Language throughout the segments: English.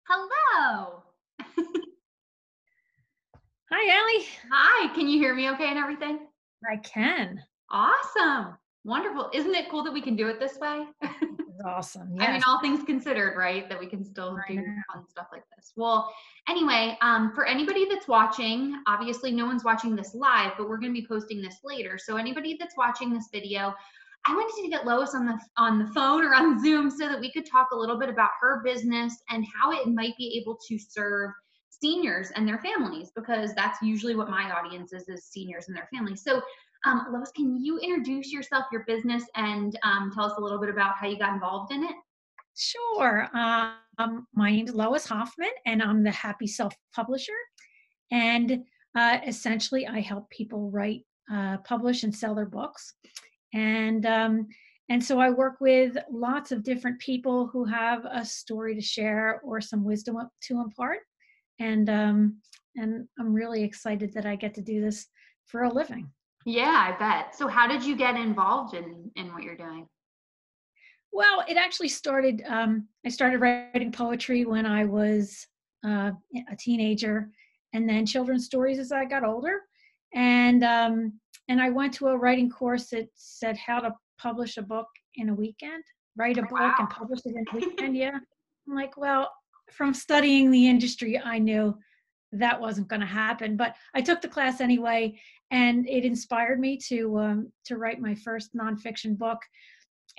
Hello. Hi, Allie. Hi, can you hear me okay and everything? I can. Awesome. Wonderful. Isn't it cool that we can do it this way? It's awesome. I mean, Yes, all things considered, right? That we can still I do know. fun stuff like this. Well, anyway, for anybody that's watching, obviously no one's watching this live, but we're going to be posting this later. So anybody that's watching this video, I wanted to get Lois on the phone or on Zoom so that we could talk a little bit about her business and how it might be able to serve seniors and their families, because that's usually what my audience is seniors and their families. So Lois, can you introduce yourself, your business, and tell us a little bit about how you got involved in it? Sure. My name is Lois Hoffman, and I'm the Happy Self Publisher. And essentially, I help people write, publish, and sell their books. And and so I work with lots of different people who have a story to share or some wisdom to impart. And I'm really excited that I get to do this for a living. Yeah, I bet. So how did you get involved in what you're doing? Well, it actually started. I started writing poetry when I was a teenager, and then children's stories as I got older. And and I went to a writing course that said how to publish a book in a weekend, write a book and publish it in a weekend. Yeah, I'm like, well, from studying the industry, I knew that wasn't going to happen. But I took the class anyway, and it inspired me to write my first nonfiction book.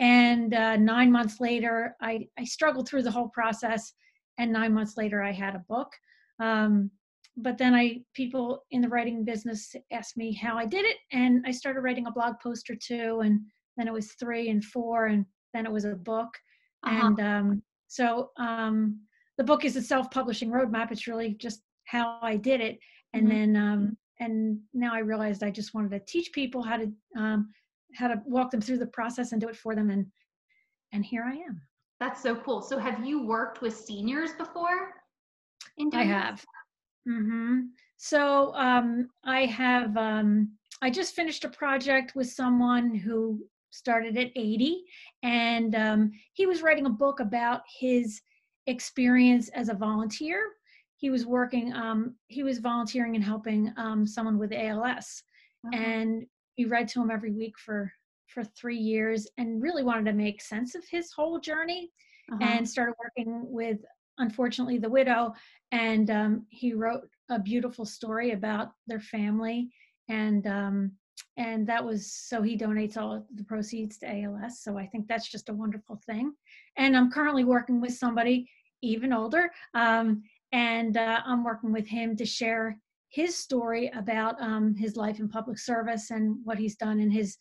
And 9 months later, I struggled through the whole process. And 9 months later, I had a book. Um, but then people in the writing business asked me how I did it. And I started writing a blog post or two. And then it was three and four. And then it was a book. Uh-huh. And the book is a self publishing roadmap. It's really just how I did it. And Mhm. then, and now I realized I just wanted to teach people how to walk them through the process and do it for them, and here I am. That's so cool. So have you worked with seniors before in I doing this? have. So I just finished a project with someone who started at 80, and he was writing a book about his experience as a volunteer. He was volunteering and helping someone with ALS, Okay. and he read to him every week for 3 years, and really wanted to make sense of his whole journey, Uh-huh. and started working with, unfortunately, the widow. And he wrote a beautiful story about their family. And um, and that was, so he donates all of the proceeds to ALS. So I think that's just a wonderful thing. And I'm currently working with somebody even older, and I'm working with him to share his story about his life in public service and what he's done, and his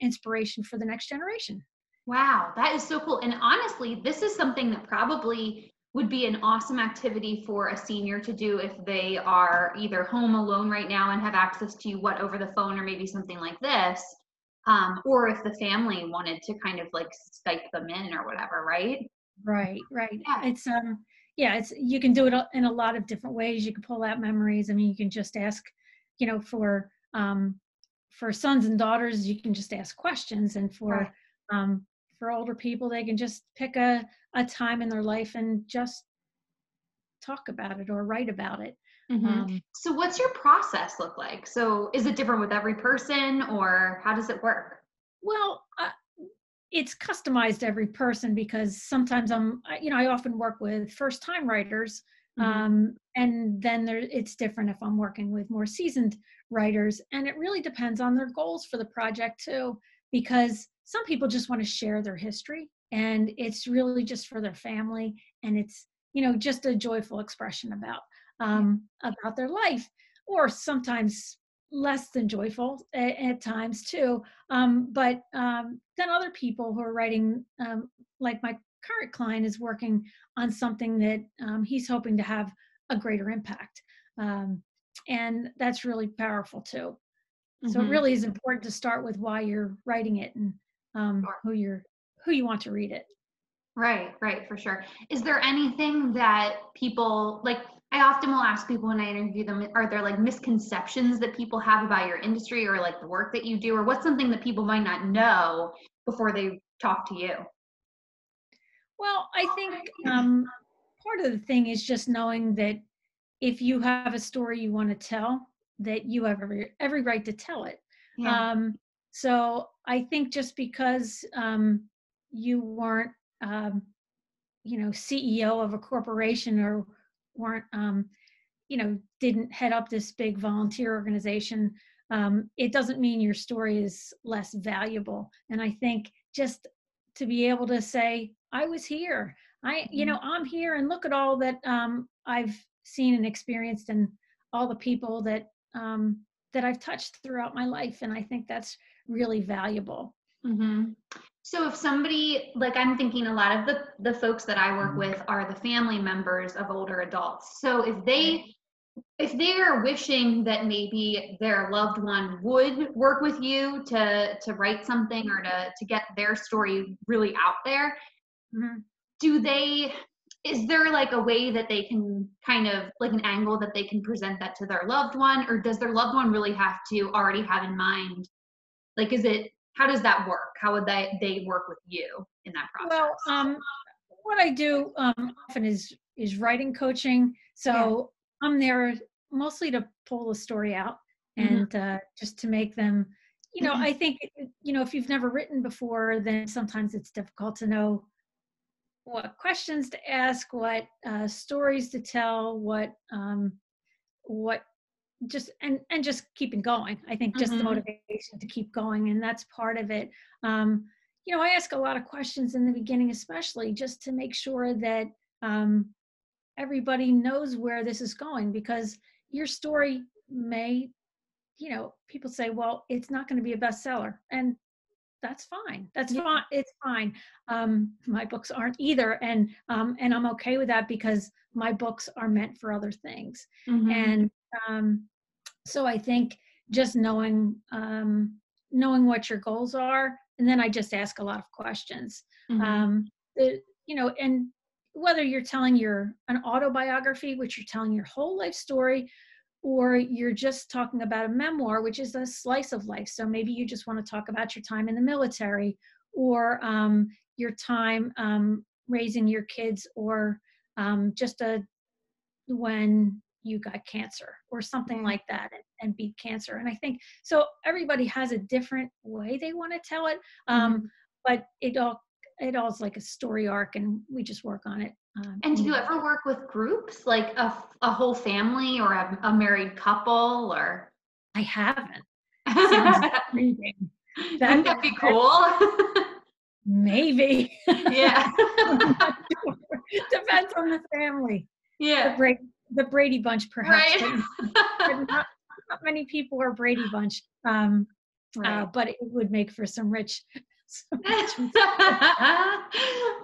inspiration for the next generation. Wow, that is so cool. And honestly, this is something that probably would be an awesome activity for a senior to do if they are either home alone right now and have access to what over the phone or maybe something like this, or if the family wanted to kind of like Skype them in or whatever, right? Right, right. Yeah. Yeah, it's, you can do it in a lot of different ways. You can pull out memories. I mean, you can just ask, for sons and daughters, you can just ask questions. And Right. for older people, they can just pick a time in their life and just talk about it or write about it. Hmm. Um, So what's your process look like? So is it different with every person or how does it work? well, it's customized to every person, because sometimes I often work with first time writers. Hmm. And then it's different if I'm working with more seasoned writers. And it really depends on their goals for the project too, because some people just want to share their history, and it's really just for their family. And it's, just a joyful expression about their life. Or sometimes less than joyful at times too. But then other people who are writing, like my current client is working on something that he's hoping to have a greater impact. Um, and that's really powerful too. So it Hmm. really is important to start with why you're writing it, and who you want to read it. Right, right, for sure. Is there anything that people like? I often will ask people when I interview them, are there like misconceptions that people have about your industry or like the work that you do, or what's something that people might not know before they talk to you? Well, I think part of the thing is just knowing that if you have a story you want to tell, that you have every right to tell it. Yeah. Um, so I think just because you weren't, CEO of a corporation, or weren't, didn't head up this big volunteer organization, it doesn't mean your story is less valuable. And I think just to be able to say, I was here, Mhm. I'm here, and look at all that I've seen and experienced, and all the people that I've touched throughout my life. And I think that's really valuable. Mhm. So if somebody, like, I'm thinking a lot of the folks that I work with are the family members of older adults. So if they are wishing that maybe their loved one would work with you to write something, or to get their story really out there, Mhm. do they is there like a way that they can kind of, like, an angle that they can present that to their loved one, or does their loved one really have to already have in mind, like, is it how does that work? How would they work with you in that Well, process? what I do often is writing coaching. Yeah. So I'm there mostly to pull the story out, Mhm. and just to make them, I think, if you've never written before, then sometimes it's difficult to know what questions to ask, what stories to tell, what just and just keeping going. I think just the Mhm. motivation to keep going, and that's part of it. um, I ask a lot of questions in the beginning, especially just to make sure that um, everybody knows where this is going, because your story may, people say, well, it's not going to be a bestseller, and that's fine. That's Yeah. fine. It's fine. My books aren't either, and I'm okay with that, because my books are meant for other things. Mhm. And so I think just knowing what your goals are, and then I just ask a lot of questions. Mhm. Um, and whether you're telling an autobiography, which you're telling your whole life story, or you're just talking about a memoir, which is a slice of life. So maybe you just want to talk about your time in the military, or your time raising your kids, or just when you got cancer, or something Yeah. like that, and beat cancer. And I think so everybody has a different way they want to tell it. Mhm. But it all is like a story arc, and we just work on it And do you ever individually. work with groups, like a whole family, or a married couple, or I haven't. Sounds intriguing. wouldn't That that be that cool? maybe. Yeah. I'm not sure. Depends on the family. The Yeah. Brady the Brady Bunch, perhaps, Right. but not many people are Brady Bunch. Right. But it would make for some rich material.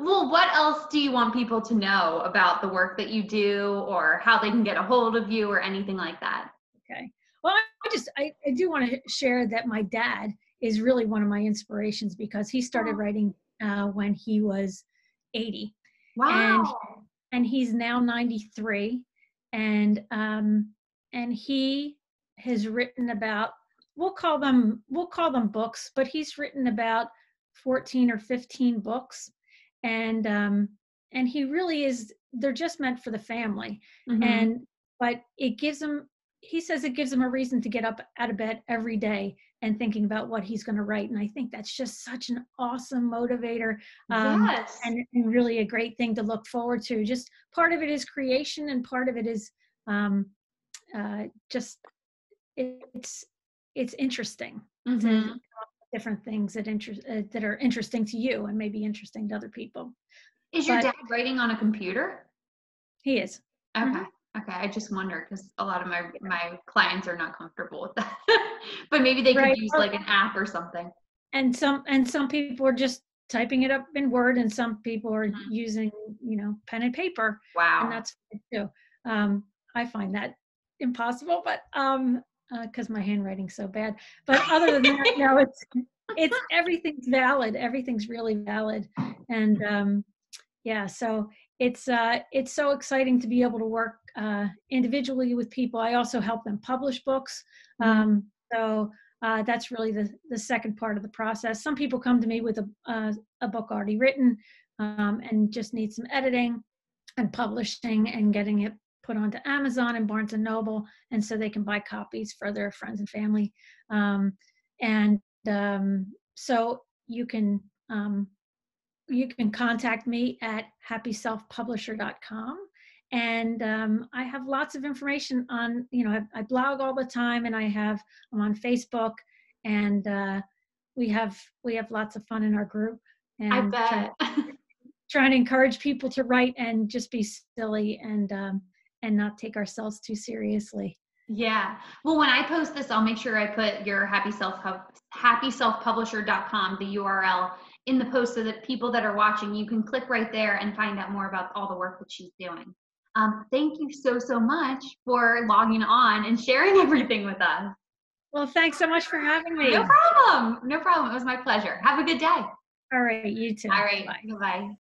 Well, what else do you want people to know about the work that you do, or how they can get a hold of you, or anything like that? Okay. Well, I do want to share that my dad is really one of my inspirations, because he started Oh, writing when he was 80, and wow. he's now 93. And he has written about, we'll call them books, but he's written about 14 or 15 books. And he really is, they're just meant for the family. Mhm. And but it gives him, he says, it gives him a reason to get up out of bed every day and thinking about what he's going to write. And I think that's just such an awesome motivator, Yes. and really a great thing to look forward to. Just part of it is creation, and part of it is um, just it's it's interesting to Mhm. different things that are interesting to you, and maybe interesting to other people. Is your But dad writing on a computer? he is. Okay. Mhm. Okay. I just wonder, because a lot of my clients are not comfortable with that. But maybe they could Right. use like an app or something. And some people are just typing it up in Word, and some people are Mhm. using, pen and paper, and Wow. that's fine too. I find that impossible, but because my handwriting's so bad. But other than that, no, it's everything's valid. Everything's really valid. And yeah, so it's so exciting to be able to work individually with people. I also help them publish books. Mhm. So that's really the second part of the process. Some people come to me with a book already written, and just need some editing. and publishing and getting it put onto Amazon and Barnes and Noble, and so they can buy copies for their friends and family. Um, and so you can contact me at happyselfpublisher.com. And I have lots of information on, I blog all the time, and I'm on Facebook, and we have lots of fun in our group, I and bet. trying to encourage people to write and just be silly, and not take ourselves too seriously. Yeah. Well, when I post this, I'll make sure I put your happyselfpublisher.com, the URL, in the post so that people that are watching, you can click right there and find out more about all the work that she's doing. Thank you so, so much for logging on and sharing everything with us. Well, thanks so much for having me. No problem. No problem. It was my pleasure. Have a good day. All right, you too. All right. Bye. Bye-bye.